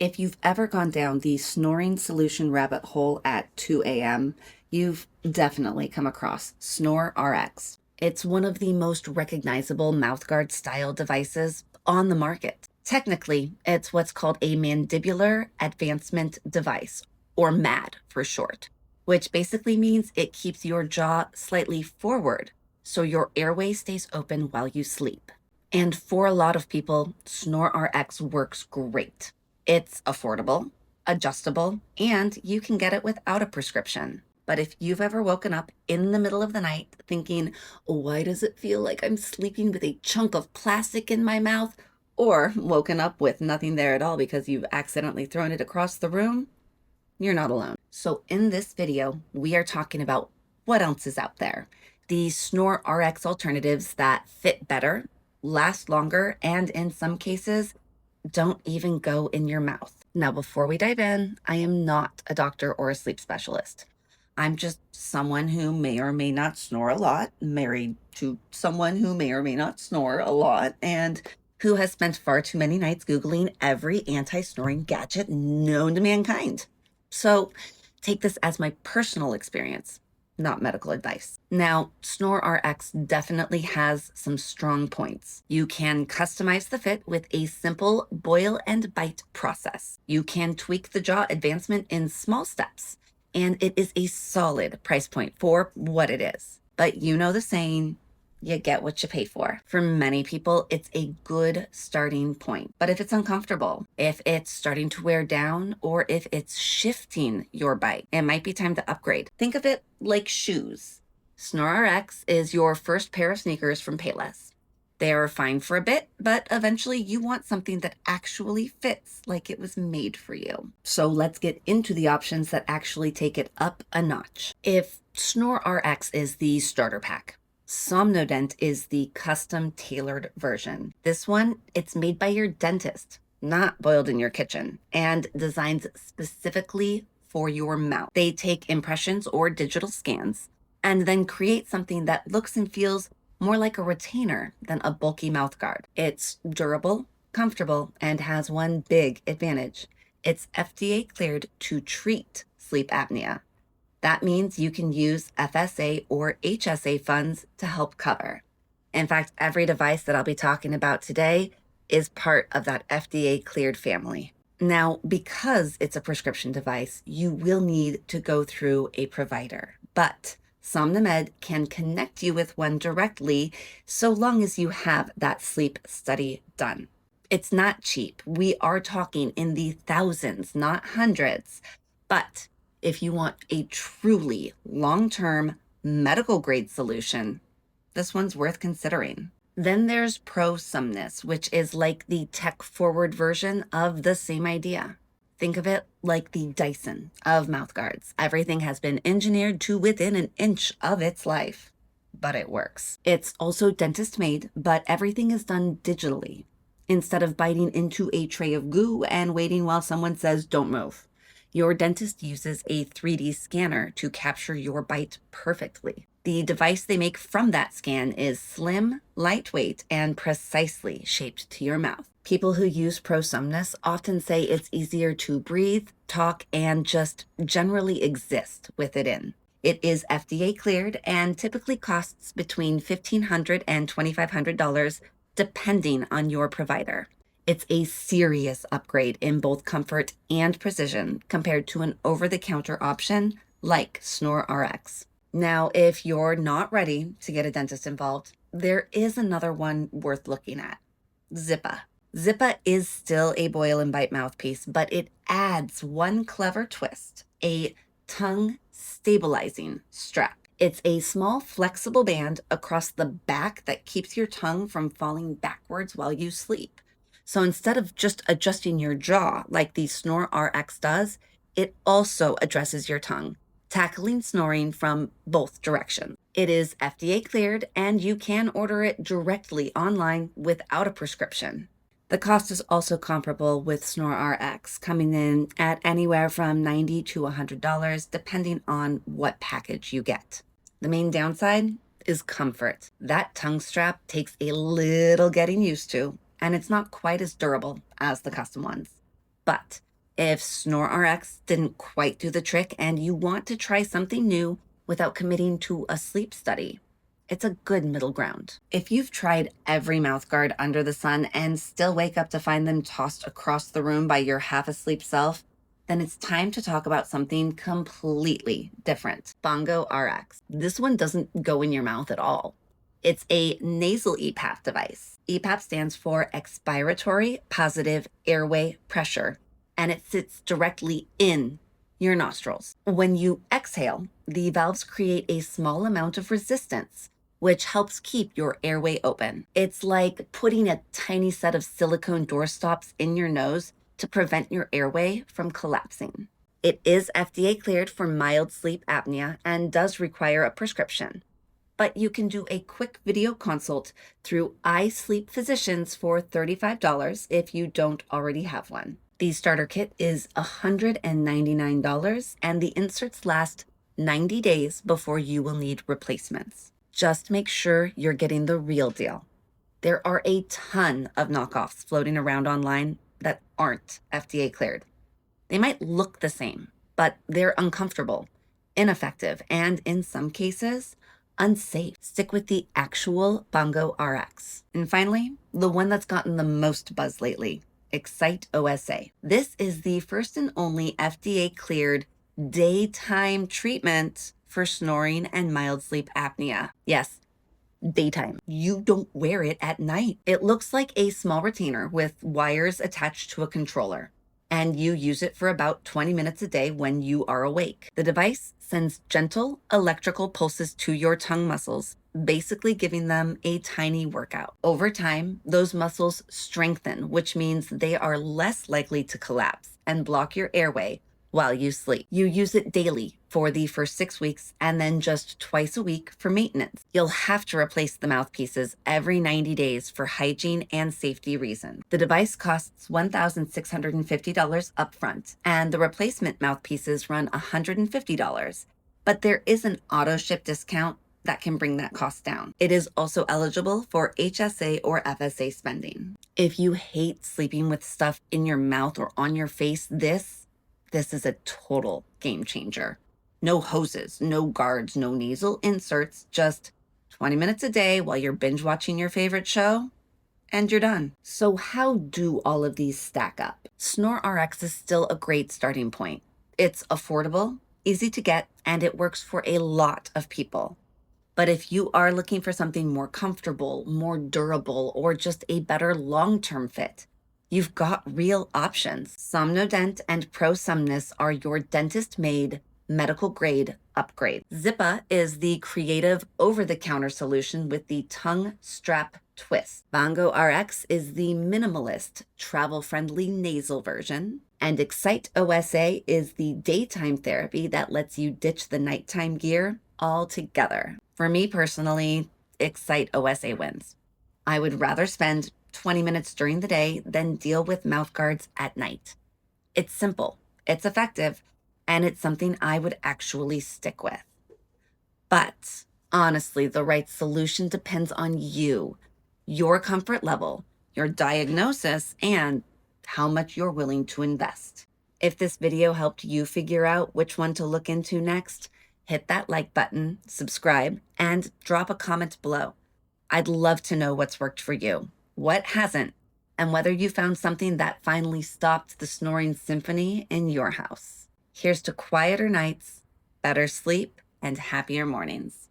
If you've ever gone down the snoring solution rabbit hole at 2 a.m., you've definitely come across SnoreRx. It's one of the most recognizable mouthguard style devices on the market. Technically, it's what's called a mandibular advancement device, or MAD for short, which basically means it keeps your jaw slightly forward so your airway stays open while you sleep. And for a lot of people, SnoreRx works great. It's affordable, adjustable, and you can get it without a prescription. But if you've ever woken up in the middle of the night thinking, why does it feel like I'm sleeping with a chunk of plastic in my mouth? Or woken up with nothing there at all because you've accidentally thrown it across the room, you're not alone. So in this video, we are talking about what else is out there. The SnoreRx alternatives that fit better, last longer, and in some cases, don't even go in your mouth. Now, before we dive in, I am not a doctor or a sleep specialist. I'm just someone who may or may not snore a lot, married to someone who may or may not snore a lot, and who has spent far too many nights Googling every anti-snoring gadget known to mankind. So take this as my personal experience, not medical advice. Now, SnoreRx definitely has some strong points. You can customize the fit with a simple boil and bite process. You can tweak the jaw advancement in small steps, and it is a solid price point for what it is. But you know the saying, you get what you pay for. For many people, it's a good starting point. But if it's uncomfortable, if it's starting to wear down, or if it's shifting your bite, it might be time to upgrade. Think of it like shoes. SnoreRx is your first pair of sneakers from Payless. They're fine for a bit, but eventually you want something that actually fits like it was made for you. So let's get into the options that actually take it up a notch. If SnoreRx is the starter pack, SomnoDent is the custom tailored version. This one, it's made by your dentist, not boiled in your kitchen, and designed specifically for your mouth. They take impressions or digital scans and then create something that looks and feels more like a retainer than a bulky mouthguard. It's durable, comfortable, and has one big advantage. It's FDA cleared to treat sleep apnea. That means you can use FSA or HSA funds to help cover. In fact, every device that I'll be talking about today is part of that FDA cleared family. Now, because it's a prescription device, you will need to go through a provider, but SomnoMed can connect you with one directly so long as you have that sleep study done. It's not cheap. We are talking in the thousands, not hundreds, but if you want a truly long-term medical grade solution, this one's worth considering. Then there's ProSomnus, which is like the tech-forward version of the same idea. Think of it like the Dyson of mouthguards. Everything has been engineered to within an inch of its life, but it works. It's also dentist-made, but everything is done digitally, instead of biting into a tray of goo and waiting while someone says, don't move. Your dentist uses a 3D scanner to capture your bite perfectly. The device they make from that scan is slim, lightweight, and precisely shaped to your mouth. People who use ProSomnus often say it's easier to breathe, talk, and just generally exist with it in. It is FDA cleared and typically costs between $1,500 and $2,500 depending on your provider. It's a serious upgrade in both comfort and precision compared to an over-the-counter option like SnoreRx. Now, if you're not ready to get a dentist involved, there is another one worth looking at, Zippa. Zippa is still a boil and bite mouthpiece, but it adds one clever twist, a tongue stabilizing strap. It's a small flexible band across the back that keeps your tongue from falling backwards while you sleep. So instead of just adjusting your jaw like the SnoreRx does, it also addresses your tongue, tackling snoring from both directions. It is FDA cleared and you can order it directly online without a prescription. The cost is also comparable with SnoreRx, coming in at anywhere from $90 to $100 depending on what package you get. The main downside is comfort. That tongue strap takes a little getting used to, and it's not quite as durable as the custom ones. But If SnoreRx didn't quite do the trick and you want to try something new without committing to a sleep study, it's a good middle ground. If you've tried every mouthguard under the sun and still wake up to find them tossed across the room by your half-asleep self, then it's time to talk about something completely different. Bongo RX. This one doesn't go in your mouth at all. It's a nasal EPAP device. EPAP stands for expiratory positive airway pressure, and it sits directly in your nostrils. When you exhale, the valves create a small amount of resistance, which helps keep your airway open. It's like putting a tiny set of silicone doorstops in your nose to prevent your airway from collapsing. It is FDA cleared for mild sleep apnea and does require a prescription, but you can do a quick video consult through iSleep Physicians for $35 if you don't already have one. The starter kit is $199, and the inserts last 90 days before you will need replacements. Just make sure you're getting the real deal. There are a ton of knockoffs floating around online that aren't FDA cleared. They might look the same, but they're uncomfortable, ineffective, and in some cases, unsafe. Stick with the actual Bongo RX. And finally, the one that's gotten the most buzz lately, Excite OSA. This is the first and only FDA cleared daytime treatment for snoring and mild sleep apnea. Yes, daytime. You don't wear it at night. It looks like a small retainer with wires attached to a controller, and you use it for about 20 minutes a day when you are awake. The device sends gentle electrical pulses to your tongue muscles, basically giving them a tiny workout. Over time, those muscles strengthen, which means they are less likely to collapse and block your airway while you sleep. You use it daily for the first 6 weeks and then just twice a week for maintenance. You'll have to replace the mouthpieces every 90 days for hygiene and safety reasons. The device costs $1,650 upfront, and the replacement mouthpieces run $150, but there is an auto ship discount that can bring that cost down. It is also eligible for HSA or FSA spending. If you hate sleeping with stuff in your mouth or on your face, this is a total game changer. No hoses, no guards, no nasal inserts, just 20 minutes a day while you're binge watching your favorite show, and you're done. So how do all of these stack up? SnoreRx is still a great starting point. It's affordable, easy to get, and it works for a lot of people. But if you are looking for something more comfortable, more durable, or just a better long-term fit, you've got real options. SomnoDent and ProSomnus are your dentist-made, medical-grade upgrade. Zippa is the creative over-the-counter solution with the tongue strap twist. Bongo RX is the minimalist, travel-friendly nasal version. And Excite OSA is the daytime therapy that lets you ditch the nighttime gear altogether. For me personally, Excite OSA wins. I would rather spend 20 minutes during the day than deal with mouthguards at night. It's simple, it's effective, and it's something I would actually stick with. But honestly, the right solution depends on you, your comfort level, your diagnosis, and how much you're willing to invest. If this video helped you figure out which one to look into next, hit that like button, subscribe, and drop a comment below. I'd love to know what's worked for you, what hasn't, and whether you found something that finally stopped the snoring symphony in your house. Here's to quieter nights, better sleep, and happier mornings.